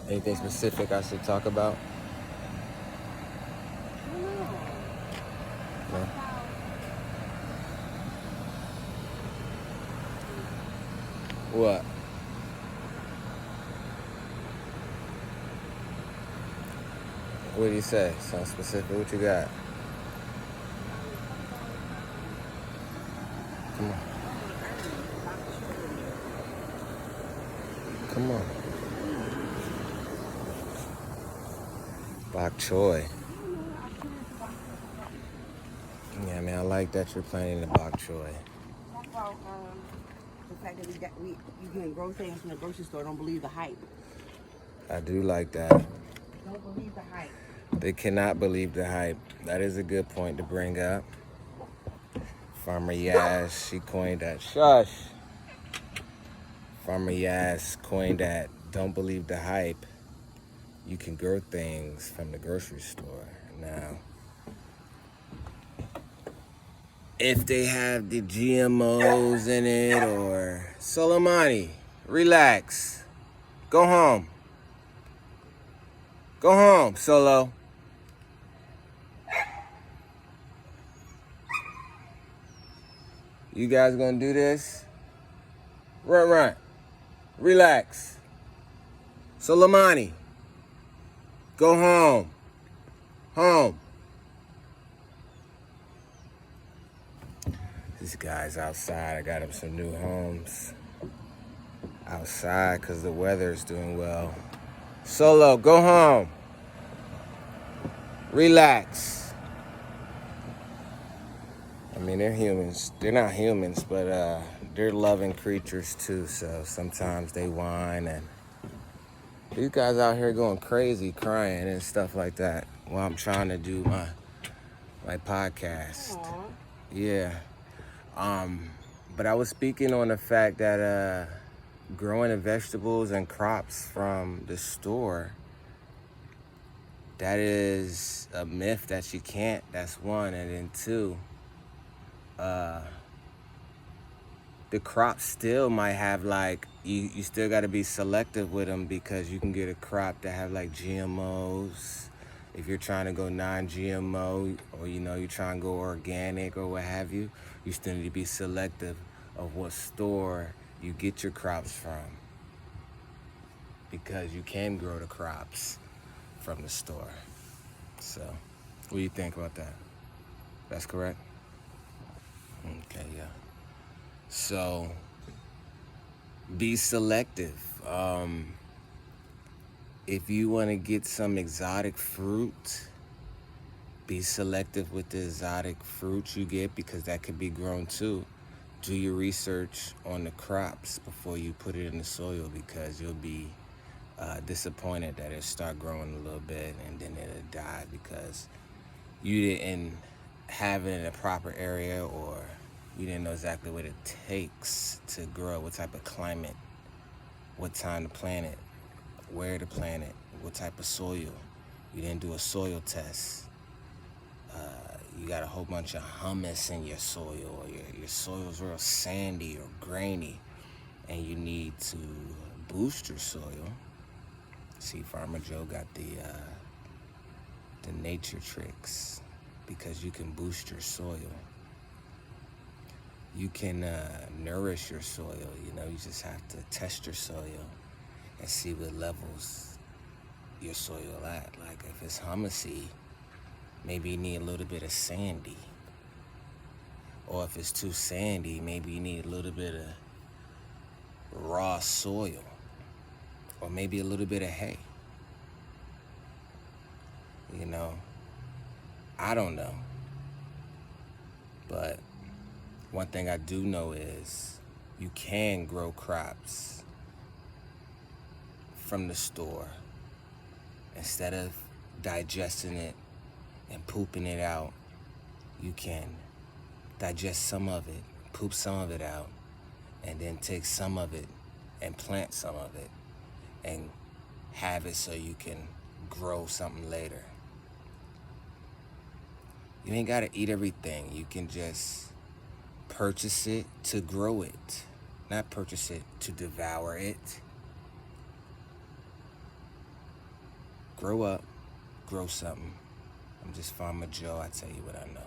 Anything specific I should talk about? No? What? What do you say? Something specific? What you got? Come on. Come on. Bok choy. Yeah, man, I like that you're planting the bok choy. Talk about the fact that you can grow things from the grocery store. Don't believe the hype. I do like that. Don't believe the hype. They cannot believe the hype. That is a good point to bring up. Farmer Yaz, she coined that. Shush. Farmer Yaz coined that. Don't believe the hype. You can grow things from the grocery store. Now, if they have the GMOs in it or Soleimani, relax. Go home. Go home, Solo. You guys gonna do this? Run. Relax. Soleimani, go home. Home. This guy's outside. I got him some new homes. Outside because the weather is doing well. Solo, go home. Relax. I mean, they're humans. They're not humans, but they're loving creatures too. So sometimes they whine, and these guys out here going crazy, crying and stuff like that while I'm trying to do my podcast. Aww. Yeah. But I was speaking on the fact that growing the vegetables and crops from the store, that is a myth that you can't. That's one. And then two, the crops still might have you still got to be selective with them because you can get a crop that have like GMOs. If you're trying to go non-GMO or you're trying to go organic or what have you, you still need to be selective of what store you get your crops from, because you can grow the crops from the store. So, what do you think about that? That's correct? Okay, yeah. So, be selective. If you want to get some exotic fruit, be selective with the exotic fruit you get, because that could be grown too. Do your research on the crops before you put it in the soil, because you'll be disappointed that it start growing a little bit and then it'll die because you didn't have it in a proper area, or you didn't know exactly what it takes to grow, what type of climate, what time to plant it, where to plant it, what type of soil. You didn't do a soil test. You got a whole bunch of humus in your soil, or your soil's real sandy or grainy, and you need to boost your soil. See, Farmer Joe got the nature tricks, because you can boost your soil. You can nourish your soil. You just have to test your soil and see what levels your soil at. Like if it's humusy, maybe you need a little bit of sandy. Or if it's too sandy, maybe you need a little bit of raw soil. Or maybe a little bit of hay. I don't know. But one thing I do know is you can grow crops from the store. Instead of digesting it and pooping it out, you can digest some of it, poop some of it out, and then take some of it and plant some of it and have it so you can grow something later. You ain't gotta eat everything. You can just purchase it to grow it, not purchase it to devour it. Grow up, grow something. I'm just Farmer Joe. I tell you what I know.